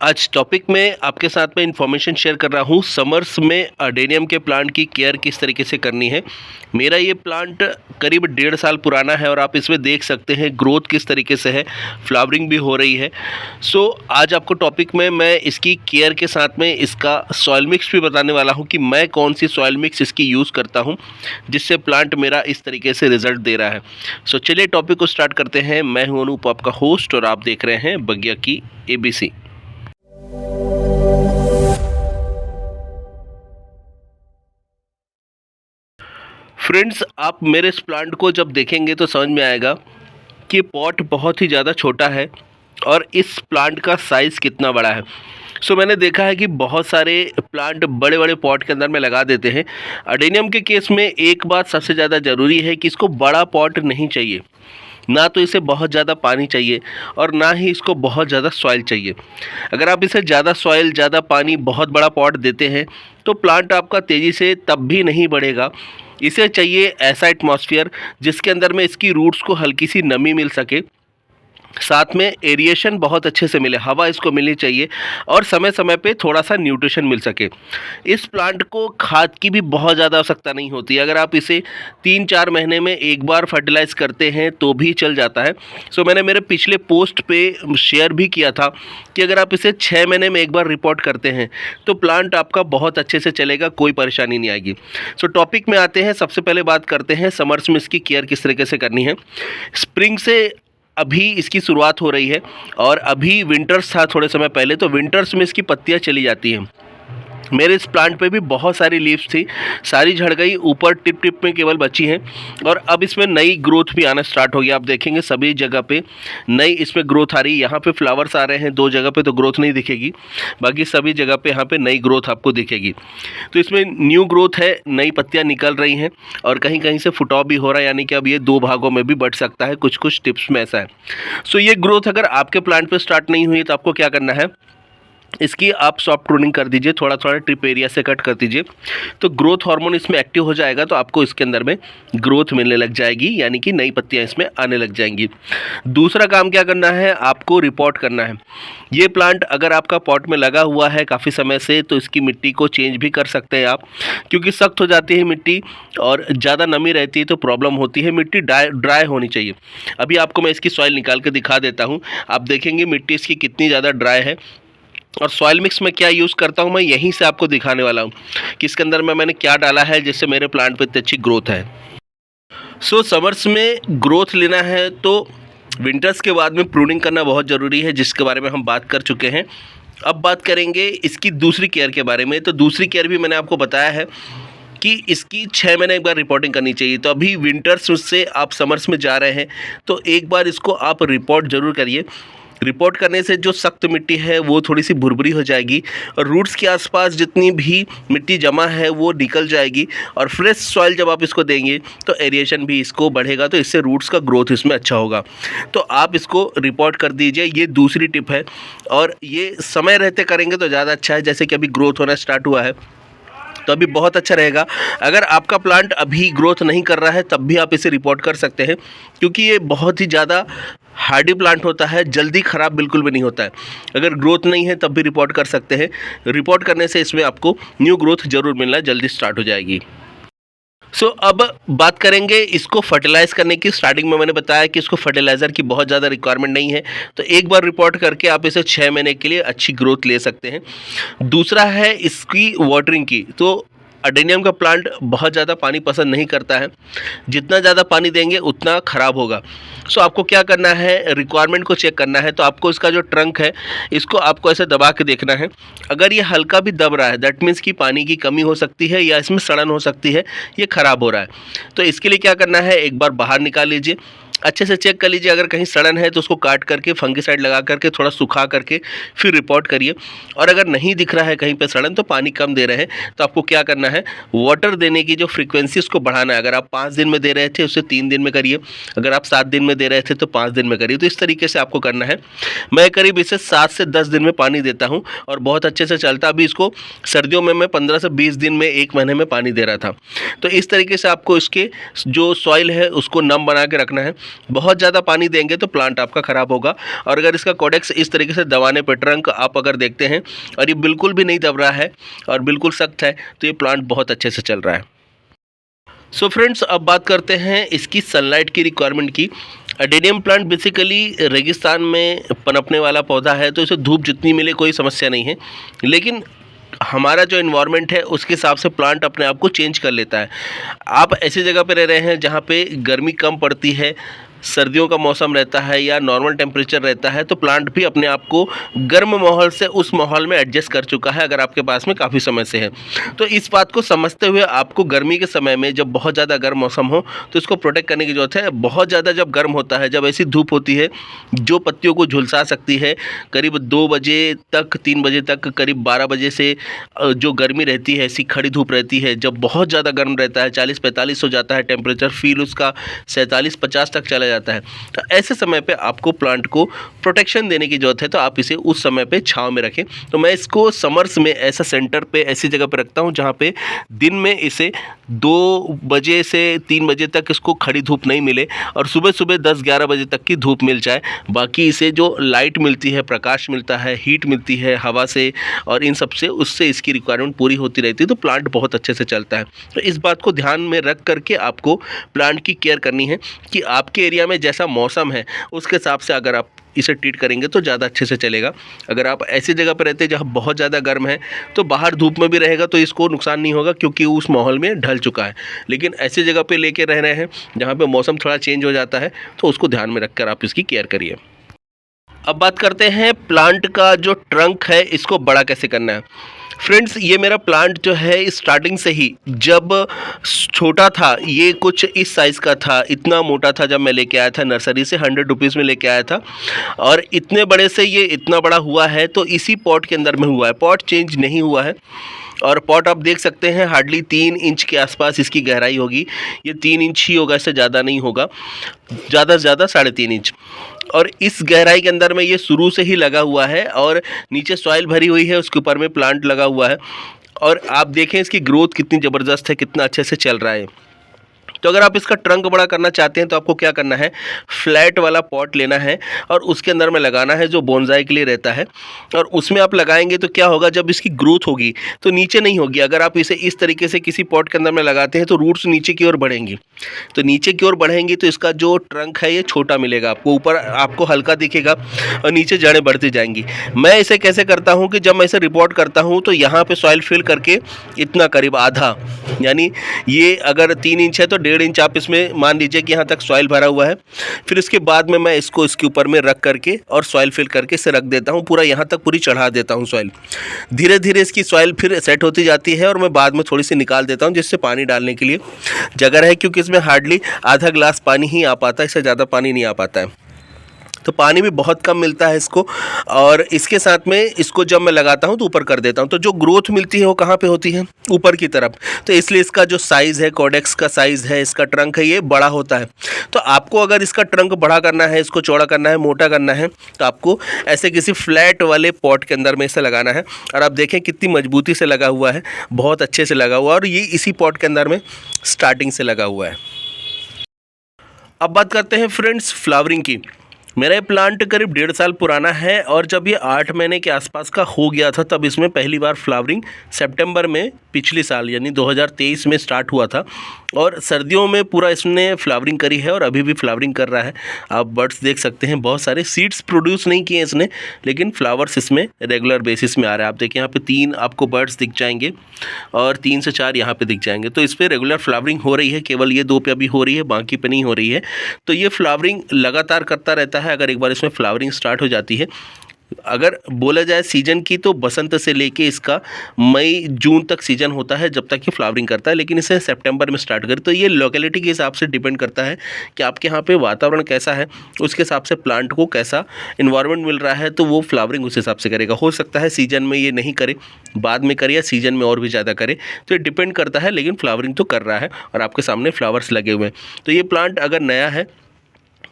आज टॉपिक में आपके साथ में इंफॉर्मेशन शेयर कर रहा हूँ। समर्स में अडेनियम के प्लांट की केयर किस तरीके से करनी है। मेरा ये प्लांट करीब 1.5 साल पुराना है और आप इसमें देख सकते हैं ग्रोथ किस तरीके से है, फ्लावरिंग भी हो रही है। आज आपको टॉपिक में मैं इसकी केयर के साथ में इसका सॉइल मिक्स भी बताने वाला हूँ कि मैं कौन सी सॉइल मिक्स इसकी यूज़ करता हूँ जिससे प्लांट मेरा इस तरीके से रिजल्ट दे रहा है। चलिए टॉपिक को स्टार्ट करते हैं। मैं हूँ अनूप, आपका होस्ट, और आप देख रहे हैं बगिया की ABC। फ्रेंड्स, आप मेरे इस प्लांट को जब देखेंगे तो समझ में आएगा कि पॉट बहुत ही ज़्यादा छोटा है और इस प्लांट का साइज़ कितना बड़ा है। मैंने देखा है कि बहुत सारे प्लांट बड़े बड़े पॉट के अंदर में लगा देते हैं। अडेनियम के केस में एक बात सबसे ज़्यादा ज़रूरी है कि इसको बड़ा पॉट नहीं चाहिए, ना तो इसे बहुत ज़्यादा पानी चाहिए और ना ही इसको बहुत ज़्यादा सॉइल चाहिए। अगर आप इसे ज़्यादा सॉइल, ज़्यादा पानी, बहुत बड़ा पॉट देते हैं तो प्लांट आपका तेज़ी से तब भी नहीं बढ़ेगा। इसे चाहिए ऐसा एटमॉस्फेयर जिसके अंदर में इसकी रूट्स को हल्की सी नमी मिल सके, साथ में एरिएशन बहुत अच्छे से मिले, हवा इसको मिलनी चाहिए और समय समय पे थोड़ा सा न्यूट्रिशन मिल सके। इस प्लांट को खाद की भी बहुत ज़्यादा आवश्यकता नहीं होती। अगर आप इसे 3-4 महीने में एक बार फर्टिलाइज़ करते हैं तो भी चल जाता है। मैंने मेरे पिछले पोस्ट पे शेयर भी किया था कि अगर आप इसे 6 महीने में एक बार रिपोर्ट करते हैं तो प्लांट आपका बहुत अच्छे से चलेगा, कोई परेशानी नहीं आएगी। टॉपिक में आते हैं। सबसे पहले बात करते हैं समर्स में इसकी केयर किस तरीके से करनी है। स्प्रिंग से अभी इसकी शुरुआत हो रही है और अभी विंटर्स था थोड़े समय पहले, तो विंटर्स में इसकी पत्तियां चली जाती हैं। मेरे इस प्लांट पे भी बहुत सारी लीव्स थी, सारी झड़ गई, ऊपर टिप टिप में केवल बची हैं और अब इसमें नई ग्रोथ भी आना स्टार्ट हो गया। आप देखेंगे सभी जगह पे नई इसमें ग्रोथ आ रही है। यहाँ पे फ्लावर्स आ रहे हैं, 2 जगह पे तो ग्रोथ नहीं दिखेगी, बाकी सभी जगह पे यहाँ पे नई ग्रोथ आपको दिखेगी। तो इसमें न्यू ग्रोथ है, नई पत्तियाँ निकल रही हैं और कहीं कहीं से फुटाव भी हो रहा है, यानी कि अब ये 2 भागों में भी बढ़ सकता है। कुछ कुछ टिप्स में ऐसा है। ये ग्रोथ अगर आपके प्लांट पर स्टार्ट नहीं हुई तो आपको क्या करना है, इसकी आप सॉफ्ट प्रूनिंग कर दीजिए, थोड़ा थोड़ा ट्रिप एरिया से कट कर दीजिए, तो ग्रोथ हार्मोन इसमें एक्टिव हो जाएगा, तो आपको इसके अंदर में ग्रोथ मिलने लग जाएगी, यानी कि नई पत्तियां इसमें आने लग जाएंगी। दूसरा काम क्या करना है, आपको रिपोर्ट करना है। ये प्लांट अगर आपका पॉट में लगा हुआ है काफ़ी समय से तो इसकी मिट्टी को चेंज भी कर सकते हैं आप, क्योंकि सख्त हो जाती है मिट्टी और ज़्यादा नमी रहती है तो प्रॉब्लम होती है। मिट्टी ड्राई होनी चाहिए। अभी आपको मैं इसकी सॉइल निकाल के दिखा देता हूँ, आप देखेंगे मिट्टी इसकी कितनी ज़्यादा ड्राई है। और सॉइल मिक्स में क्या यूज़ करता हूँ मैं यहीं से आपको दिखाने वाला हूँ कि इसके अंदर मैंने क्या डाला है जिससे मेरे प्लांट पे इतनी अच्छी ग्रोथ है। समर्स में ग्रोथ लेना है तो विंटर्स के बाद में प्रूनिंग करना बहुत ज़रूरी है, जिसके बारे में हम बात कर चुके हैं। अब बात करेंगे इसकी दूसरी केयर के बारे में। तो दूसरी केयर भी मैंने आपको बताया है कि इसकी 6 महीने एक बार रिपोर्टिंग करनी चाहिए। तो अभी विंटर्स से आप समर्स में जा रहे हैं तो एक बार इसको आप रिपोर्ट ज़रूर करिए। रिपोर्ट करने से जो सख्त मिट्टी है वो थोड़ी सी भुरभुरी हो जाएगी और रूट्स के आसपास जितनी भी मिट्टी जमा है वो निकल जाएगी और फ्रेश सॉइल जब आप इसको देंगे तो एरिएशन भी इसको बढ़ेगा, तो इससे रूट्स का ग्रोथ इसमें अच्छा होगा। तो आप इसको रिपोर्ट कर दीजिए, ये दूसरी टिप है और ये समय रहते करेंगे तो ज़्यादा अच्छा है। जैसे कि अभी ग्रोथ होना स्टार्ट हुआ है तो अभी बहुत अच्छा रहेगा। अगर आपका प्लांट अभी ग्रोथ नहीं कर रहा है तब भी आप इसे रिपोर्ट कर सकते हैं, क्योंकि ये बहुत ही ज़्यादा हार्डी प्लांट होता है, जल्दी ख़राब बिल्कुल भी नहीं होता है। अगर ग्रोथ नहीं है तब भी रिपोर्ट कर सकते हैं। रिपोर्ट करने से इसमें आपको न्यू ग्रोथ ज़रूर मिलना जल्दी स्टार्ट हो जाएगी। अब बात करेंगे इसको फर्टिलाइज़ करने की। स्टार्टिंग में मैंने बताया कि इसको फर्टिलाइज़र की बहुत ज़्यादा रिक्वायरमेंट नहीं है, तो एक बार रिपोर्ट करके आप इसे 6 महीने के लिए अच्छी ग्रोथ ले सकते हैं। दूसरा है इसकी वाटरिंग की। तो अडेनियम का प्लांट बहुत ज़्यादा पानी पसंद नहीं करता है, जितना ज़्यादा पानी देंगे उतना ख़राब होगा। आपको क्या करना है, रिक्वायरमेंट को चेक करना है। तो आपको इसका जो ट्रंक है इसको आपको ऐसे दबा के देखना है। अगर ये हल्का भी दब रहा है दैट मीन्स कि पानी की कमी हो सकती है या इसमें सड़न हो सकती है, ये ख़राब हो रहा है। तो इसके लिए क्या करना है, एक बार बाहर निकाल लीजिए, अच्छे से चेक कर लीजिए। अगर कहीं सड़न है तो उसको काट करके फंगिसाइड लगा करके थोड़ा सुखा करके फिर रिपोर्ट करिए। और अगर नहीं दिख रहा है कहीं पे सड़न, तो पानी कम दे रहे हैं, तो आपको क्या करना है, वाटर देने की जो फ्रीक्वेंसी उसको बढ़ाना है। अगर आप 5 दिन में दे रहे थे उसे 3 दिन में करिए, अगर आप 7 दिन में दे रहे थे तो 5 दिन में करिए। तो इस तरीके से आपको करना है। मैं करीब इसे 7 से 10 दिन में पानी देता हूँ और बहुत अच्छे से चलता। अभी इसको सर्दियों में मैं 15 से 20 दिन में 1 महीने में पानी दे रहा था। तो इस तरीके से आपको इसके जो सॉइल है उसको नम बना के रखना है। बहुत ज़्यादा पानी देंगे तो प्लांट आपका ख़राब होगा। और अगर इसका कोडेक्स इस तरीके से दबाने पे ट्रंक आप अगर देखते हैं और ये बिल्कुल भी नहीं दब रहा है और बिल्कुल सख्त है, तो ये प्लांट बहुत अच्छे से चल रहा है। सो फ्रेंड्स, अब बात करते हैं इसकी सनलाइट की रिक्वायरमेंट की। अडेनियम प्लांट बेसिकली रेगिस्तान में पनपने वाला पौधा है, तो इसे धूप जितनी मिले कोई समस्या नहीं है, लेकिन हमारा जो इन्वायरमेंट है उसके हिसाब से प्लांट अपने आप को चेंज कर लेता है। आप ऐसी जगह पे रह रहे हैं जहाँ पे गर्मी कम पड़ती है, सर्दियों का मौसम रहता है या नॉर्मल टेम्परेचर रहता है, तो प्लांट भी अपने आप को गर्म माहौल से उस माहौल में एडजस्ट कर चुका है अगर आपके पास में काफ़ी समय से है। तो इस बात को समझते हुए आपको गर्मी के समय में जब बहुत ज़्यादा गर्म मौसम हो तो इसको प्रोटेक्ट करने की ज़रूरत है। बहुत ज़्यादा जब गर्म होता है, जब ऐसी धूप होती है जो पत्तियों को झुलसा सकती है, करीब 2 बजे तक 3 बजे तक, करीब 12 बजे से जो गर्मी रहती है, ऐसी खड़ी धूप रहती है, जब बहुत ज़्यादा गर्म रहता है, 40-45 हो जाता है टेम्परेचर, फील उसका 47-50 तक चला जाता है, तो ऐसे समय पे आपको प्लांट को प्रोटेक्शन देने की ज़रूरत है। तो आप इसे उस समय पे छांव में रखें। तो मैं इसको समर्स में ऐसा सेंटर पे ऐसी जगह पे रखता हूँ जहाँ पे दिन में इसे 2 बजे से 3 बजे तक इसको खड़ी धूप नहीं मिले और सुबह सुबह 10-11 बजे तक की धूप मिल जाए। बाकी इसे जो लाइट मिलती है, प्रकाश मिलता है, हीट मिलती है हवा से और इन सब से, उससे इसकी रिक्वायरमेंट पूरी होती रहती है, तो प्लांट बहुत अच्छे से चलता है। तो इस बात को ध्यान में रख करके आपको प्लांट की केयर करनी है कि आपके एरिया में जैसा मौसम है उसके हिसाब से अगर आप इसे ट्रीट करेंगे तो ज़्यादा अच्छे से चलेगा। अगर आप ऐसी जगह पर रहते हैं जहाँ बहुत ज़्यादा गर्म है तो बाहर धूप में भी रहेगा तो इसको नुकसान नहीं होगा क्योंकि उस माहौल में ढल चुका है। लेकिन ऐसी जगह पे लेके रह रहे हैं जहाँ पे मौसम थोड़ा चेंज हो जाता है, तो उसको ध्यान में रखकर आप इसकी केयर करिए। अब बात करते हैं प्लांट का जो ट्रंक है इसको बड़ा कैसे करना है। फ्रेंड्स, ये मेरा प्लांट जो है स्टार्टिंग से ही जब छोटा था, ये कुछ इस साइज़ का था, इतना मोटा था जब मैं लेके आया था नर्सरी से, 100 रुपीज़ में लेके आया था, और इतने बड़े से ये इतना बड़ा हुआ है तो इसी पॉट के अंदर में हुआ है, पॉट चेंज नहीं हुआ है। और पॉट आप देख सकते हैं हार्डली 3 इंच के आसपास इसकी गहराई होगी, ये 3 इंच ही होगा, इससे ज़्यादा नहीं होगा, ज़्यादा से ज़्यादा 3.5 इंच। और इस गहराई के अंदर में ये शुरू से ही लगा हुआ है और नीचे सॉइल भरी हुई है, उसके ऊपर में प्लांट लगा हुआ है। और आप देखें इसकी ग्रोथ कितनी ज़बरदस्त है, कितना अच्छे से चल रहा है। तो अगर आप इसका ट्रंक बड़ा करना चाहते हैं तो आपको क्या करना है, फ्लैट वाला पॉट लेना है और उसके अंदर में लगाना है जो बोनसाई के लिए रहता है। और उसमें आप लगाएंगे तो क्या होगा, जब इसकी ग्रोथ होगी तो नीचे नहीं होगी। अगर आप इसे इस तरीके से किसी पॉट के अंदर में लगाते हैं तो रूट्स नीचे की ओर बढ़ेंगी, तो नीचे की ओर बढ़ेंगी तो इसका जो ट्रंक है ये छोटा मिलेगा आपको, ऊपर आपको हल्का दिखेगा और नीचे जड़ें बढ़ती जाएंगी। मैं इसे कैसे करता हूँ कि जब मैं इसे रिपोर्ट करता हूँ तो यहाँ पे सॉइल फिल करके इतना करीब आधा, यानी ये अगर 3 इंच है तो 1.5 इंच आप इसमें मान लीजिए कि यहाँ तक सॉइल भरा हुआ है। फिर इसके बाद में मैं इसको इसके ऊपर में रख करके और सॉइल फिल करके इसे रख देता हूँ, पूरा यहाँ तक पूरी चढ़ा देता हूँ सॉइल। धीरे धीरे इसकी सॉइल फिर सेट होती जाती है और मैं बाद में थोड़ी सी निकाल देता हूँ जिससे पानी डालने के लिए जगह है, क्योंकि इसमें हार्डली आधा ग्लास पानी ही आ पाता है, इससे ज़्यादा पानी नहीं आ पाता है, तो पानी भी बहुत कम मिलता है इसको। और इसके साथ में इसको जब मैं लगाता हूँ तो ऊपर कर देता हूँ, तो जो ग्रोथ मिलती है वो कहाँ पे होती है, ऊपर की तरफ। तो इसलिए इसका जो साइज़ है, कोडेक्स का साइज़ है, इसका ट्रंक है, ये बड़ा होता है। तो आपको अगर इसका ट्रंक बड़ा करना है, इसको चौड़ा करना है, मोटा करना है, तो आपको ऐसे किसी फ्लैट वाले पॉट के अंदर में इसे लगाना है। और आप देखें कितनी मजबूती से लगा हुआ है, बहुत अच्छे से लगा हुआ है, और ये इसी पॉट के अंदर में स्टार्टिंग से लगा हुआ है। अब बात करते हैं फ्रेंड्स फ्लावरिंग की। मेरा ये प्लांट करीब 1.5 साल पुराना है और जब ये 8 महीने के आसपास का हो गया था तब इसमें पहली बार फ्लावरिंग सितंबर में पिछले साल यानी 2023 में स्टार्ट हुआ था। और सर्दियों में पूरा इसने फ्लावरिंग करी है और अभी भी फ्लावरिंग कर रहा है। आप बर्ड्स देख सकते हैं, बहुत सारे सीड्स प्रोड्यूस नहीं किए इसने, लेकिन फ्लावर्स इसमें रेगुलर बेसिस में आ रहा है। आप देखिए यहाँ पे 3 आपको बर्ड्स दिख जाएंगे और 3 से 4 यहाँ पे दिख जाएंगे। तो इस पर रेगुलर फ्लावरिंग हो रही है, केवल ये 2 पे अभी हो रही है, बाकी पे नहीं हो रही है। तो ये फ्लावरिंग लगातार करता रहता है। अगर एक बार इसमें फ्लावरिंग स्टार्ट हो जाती है, अगर बोला जाए सीजन की, तो बसंत से लेके इसका मई जून तक सीजन होता है जब तक ये फ्लावरिंग करता है, लेकिन इसे सितंबर में स्टार्ट करें। तो ये लोकेलिटी के हिसाब से डिपेंड करता है कि आपके यहाँ पे वातावरण कैसा है, उसके हिसाब से प्लांट को कैसा इन्वायरमेंट मिल रहा है, तो वो फ्लावरिंग उस हिसाब से करेगा। हो सकता है सीजन में ये नहीं करे, बाद में करे, या सीजन में और भी ज़्यादा करे, तो ये डिपेंड करता है। लेकिन फ्लावरिंग तो कर रहा है और आपके सामने फ्लावर्स लगे हुए हैं। तो ये प्लांट अगर नया है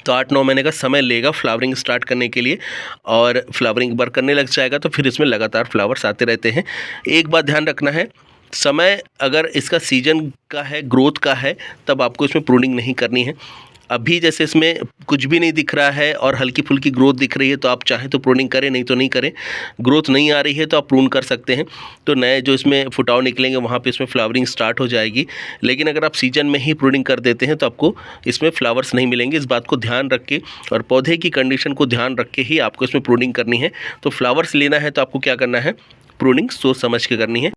तो 8-9 महीने का समय लेगा फ्लावरिंग स्टार्ट करने के लिए, और फ्लावरिंग एक बार करने लग जाएगा तो फिर इसमें लगातार फ्लावर्स आते रहते हैं। एक बात ध्यान रखना है, समय अगर इसका सीजन का है, ग्रोथ का है, तब आपको इसमें प्रूनिंग नहीं करनी है। अभी जैसे इसमें कुछ भी नहीं दिख रहा है और हल्की फुल्की ग्रोथ दिख रही है, तो आप चाहें तो प्रूनिंग करें, नहीं तो नहीं करें। ग्रोथ नहीं आ रही है तो आप प्रून कर सकते हैं, तो नए जो इसमें फुटाव निकलेंगे वहाँ पे इसमें फ्लावरिंग स्टार्ट हो जाएगी। लेकिन अगर आप सीजन में ही प्रूनिंग कर देते हैं तो आपको इसमें फ्लावर्स नहीं मिलेंगे। इस बात को ध्यान रख के और पौधे की कंडीशन को ध्यान रख के ही आपको इसमें प्रूनिंग करनी है। तो फ्लावर्स लेना है तो आपको क्या करना है, प्रूनिंग सोच समझ के करनी है।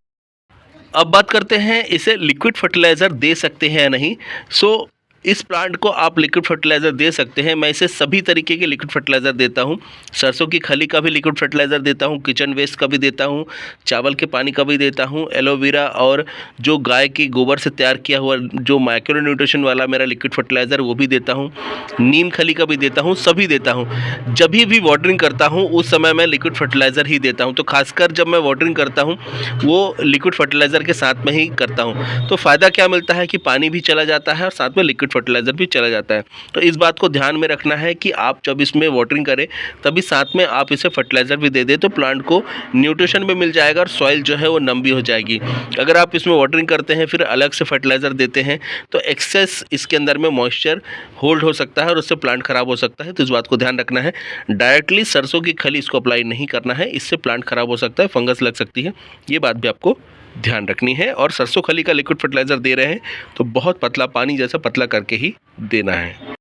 अब बात करते हैं इसे लिक्विड फर्टिलाइज़र दे सकते हैं या नहीं। सो इस प्लांट को आप लिक्विड फर्टिलाइज़र दे सकते हैं। मैं इसे सभी तरीके के लिक्विड फर्टिलाइज़र देता हूँ। सरसों की खली का भी लिक्विड फर्टिलाइज़र देता हूँ, किचन वेस्ट का भी देता हूँ, चावल के पानी का भी देता हूँ, एलोवेरा और जो गाय की गोबर से तैयार किया हुआ जो माइक्रो न्यूट्रिशन वाला मेरा लिक्विड फर्टिलाइज़र वो भी देता हूँ, नीम खली का भी देता हूँ, सभी देता हूँ। जब भी वाटरिंग करता हूँ उस समय मैं लिक्विड फर्टिलाइज़र ही देता हूँ। तो खासकर जब मैं वाटरिंग करता हूँ वो लिक्विड फर्टिलाइज़र के साथ में ही करता हूँ। तो फ़ायदा क्या मिलता है कि पानी भी चला जाता है और साथ में लिक्विड फर्टिलाइज़र भी चला जाता है। तो इस बात को ध्यान में रखना है कि आप जब इसमें वाटरिंग करें तभी साथ में आप इसे फर्टिलाइज़र भी दे दें, तो प्लांट को न्यूट्रिशन भी मिल जाएगा और सॉइल जो है वो नम भी हो जाएगी। अगर आप इसमें वाटरिंग करते हैं फिर अलग से फर्टिलाइज़र देते हैं तो एक्सेस इसके अंदर में मॉइस्चर होल्ड हो सकता है और उससे प्लांट ख़राब हो सकता है। तो इस बात को ध्यान रखना है। डायरेक्टली सरसों की खली इसको अप्लाई नहीं करना है, इससे प्लांट ख़राब हो सकता है, फंगस लग सकती है। ये बात भी आपको ध्यान रखनी है। और सरसों खली का लिक्विड फर्टिलाइज़र दे रहे हैं तो बहुत पतला, पानी जैसा पतला करके ही देना है।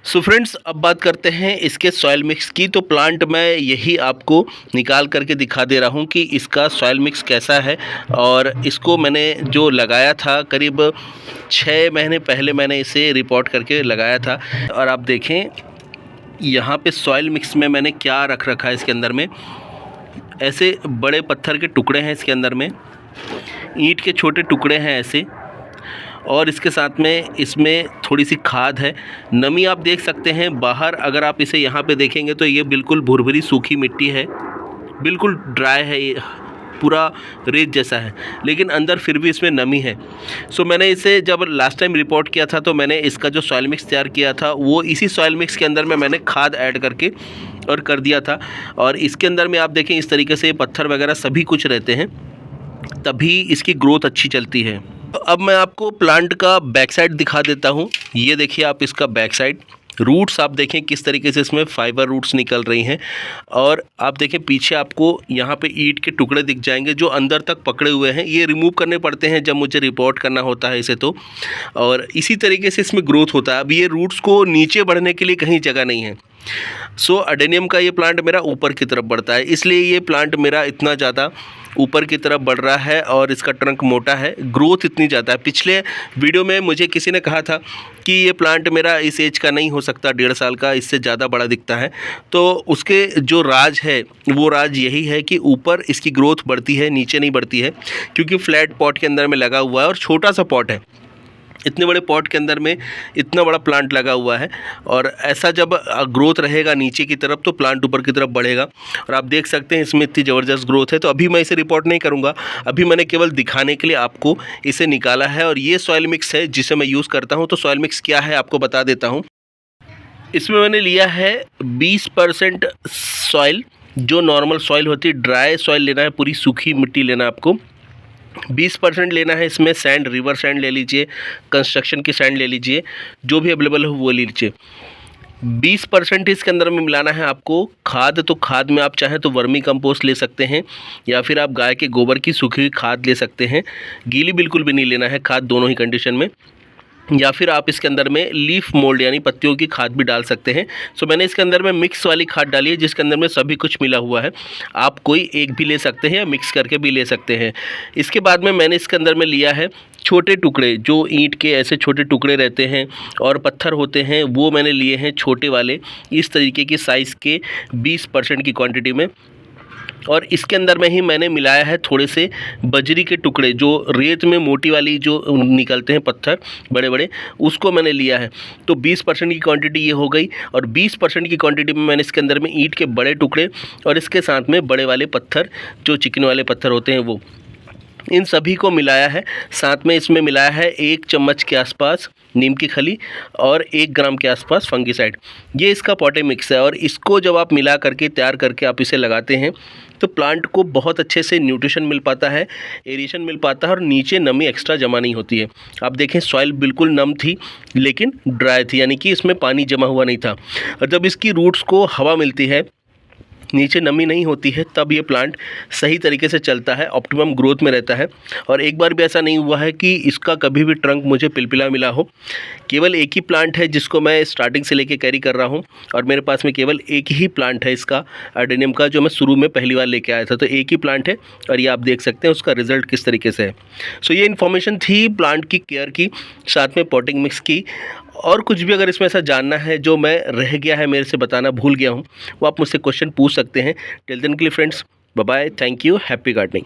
सो फ्रेंड्स, अब बात करते हैं इसके सॉइल मिक्स की। तो प्लांट मैं यही आपको निकाल करके दिखा दे रहा हूँ कि इसका सॉइल मिक्स कैसा है। और इसको मैंने जो लगाया था करीब 6 महीने पहले मैंने इसे रिपोर्ट करके लगाया था। और आप देखें यहाँ पे सॉइल मिक्स में मैंने क्या रख रखा है। इसके अंदर में ऐसे बड़े पत्थर के टुकड़े हैं, इसके अंदर में ईंट के छोटे टुकड़े हैं ऐसे, और इसके साथ में इसमें थोड़ी सी खाद है। नमी आप देख सकते हैं बाहर, अगर आप इसे यहाँ पे देखेंगे तो ये बिल्कुल भुरभुरी सूखी मिट्टी है, बिल्कुल ड्राई है, ये पूरा रेत जैसा है, लेकिन अंदर फिर भी इसमें नमी है। सो मैंने इसे जब लास्ट टाइम रिपोर्ट किया था तो मैंने इसका जो सॉइल मिक्स तैयार किया था वो इसी सॉइल मिक्स के अंदर में मैंने खाद ऐड करके और कर दिया था। और इसके अंदर में आप देखें इस तरीके से पत्थर वगैरह सभी कुछ रहते हैं, तभी इसकी ग्रोथ अच्छी चलती है। अब मैं आपको प्लांट का बैक साइड दिखा देता हूँ। ये देखिए आप इसका बैक साइड, रूट्स आप देखें किस तरीके से इसमें फाइबर रूट्स निकल रही हैं। और आप देखें पीछे आपको यहाँ पे ईंट के टुकड़े दिख जाएंगे जो अंदर तक पकड़े हुए हैं। ये रिमूव करने पड़ते हैं जब मुझे रिपोर्ट करना होता है इसे तो। और इसी तरीके से इसमें ग्रोथ होता है। अब ये रूट्स को नीचे बढ़ने के लिए कहीं जगह नहीं है। सो अडेनियम का ये प्लांट मेरा ऊपर की तरफ बढ़ता है, इसलिए ये प्लांट मेरा इतना ज़्यादा ऊपर की तरफ बढ़ रहा है और इसका ट्रंक मोटा है, ग्रोथ इतनी ज़्यादा है। पिछले वीडियो में मुझे किसी ने कहा था कि ये प्लांट मेरा इस एज का नहीं हो सकता, 1.5 साल का, इससे ज़्यादा बड़ा दिखता है। तो उसके जो राज है वो राज यही है कि ऊपर इसकी ग्रोथ बढ़ती है, नीचे नहीं बढ़ती है, क्योंकि फ्लैट पॉट के अंदर में लगा हुआ है और छोटा सा पॉट है। इतने बड़े पॉट के अंदर में इतना बड़ा प्लांट लगा हुआ है, और ऐसा जब ग्रोथ रहेगा नीचे की तरफ तो प्लांट ऊपर की तरफ बढ़ेगा। और आप देख सकते हैं इसमें इतनी ज़बरदस्त ग्रोथ है। तो अभी मैं इसे रिपोर्ट नहीं करूँगा, अभी मैंने केवल दिखाने के लिए आपको इसे निकाला है। और ये सॉइल मिक्स है जिसे मैं यूज़ करता हूँ। तो सॉइल मिक्स क्या है आपको बता देता हूँ। इसमें मैंने लिया है 20% सॉइल, जो नॉर्मल सॉइल होती है, ड्राई सॉइल लेना है, पूरी सूखी मिट्टी लेना है आपको। 20% लेना है इसमें सैंड, रिवर सैंड ले लीजिए, कंस्ट्रक्शन की सैंड ले लीजिए, जो भी अवेलेबल हो वो ले लीजिए। 20% इसके अंदर में मिलाना है आपको खाद। तो खाद में आप चाहें तो वर्मी कंपोस्ट ले सकते हैं, या फिर आप गाय के गोबर की सूखी हुई खाद ले सकते हैं। गीली बिल्कुल भी नहीं लेना है खाद, दोनों ही कंडीशन में। या फिर आप इसके अंदर में लीफ मोल्ड यानी पत्तियों की खाद भी डाल सकते हैं। सो मैंने इसके अंदर में मिक्स वाली खाद डाली है जिसके अंदर में सभी कुछ मिला हुआ है। आप कोई एक भी ले सकते हैं या मिक्स करके भी ले सकते हैं। इसके बाद में मैंने इसके अंदर में लिया है छोटे टुकड़े, जो ईंट के ऐसे छोटे टुकड़े रहते हैं और पत्थर होते हैं, वो मैंने लिए हैं छोटे वाले, इस तरीके की साइज़ के 20% की क्वांटिटी में। और इसके अंदर में ही मैंने मिलाया है थोड़े से बजरी के टुकड़े, जो रेत में मोटी वाली जो निकलते हैं पत्थर बड़े बड़े, उसको मैंने लिया है। तो 20% की क्वांटिटी ये हो गई। और 20% की क्वांटिटी में मैंने इसके अंदर में ईंट के बड़े टुकड़े और इसके साथ में बड़े वाले पत्थर, जो चिकने वाले पत्थर होते हैं वो। इन सभी को मिलाया है। साथ में इसमें मिलाया है 1 चम्मच के आसपास नीम की खली और 1 ग्राम के आसपास फंगिसाइड। ये इसका पॉटिंग मिक्स है और इसको जब आप मिला करके तैयार करके आप इसे लगाते हैं तो प्लांट को बहुत अच्छे से न्यूट्रिशन मिल पाता है, एरिएशन मिल पाता है और नीचे नमी एक्स्ट्रा जमा नहीं होती है। आप देखें सॉइल बिल्कुल नम थी लेकिन ड्राई थी, यानी कि इसमें पानी जमा हुआ नहीं था। और जब इसकी रूट्स को हवा मिलती है, नीचे नमी नहीं होती है, तब ये प्लांट सही तरीके से चलता है, ऑप्टिमम ग्रोथ में रहता है। और एक बार भी ऐसा नहीं हुआ है कि इसका कभी भी ट्रंक मुझे पिलपिला मिला हो। केवल एक ही प्लांट है जिसको मैं स्टार्टिंग से लेके कैरी कर रहा हूँ और मेरे पास में केवल एक ही प्लांट है इसका अडेनियम का, जो मैं शुरू में पहली बार लेके आया था। तो एक ही प्लांट है और ये आप देख सकते हैं उसका रिजल्ट किस तरीके से है। सो ये इन्फॉर्मेशन थी प्लांट की केयर की, साथ में पॉटिंग मिक्स की। और कुछ भी अगर इसमें ऐसा जानना है जो मैं रह गया है, मेरे से बताना भूल गया हूँ, वो आप मुझसे क्वेश्चन पूछ सकते हैं। टिल देन के लिए friends, bye bye, thank you, happy gardening.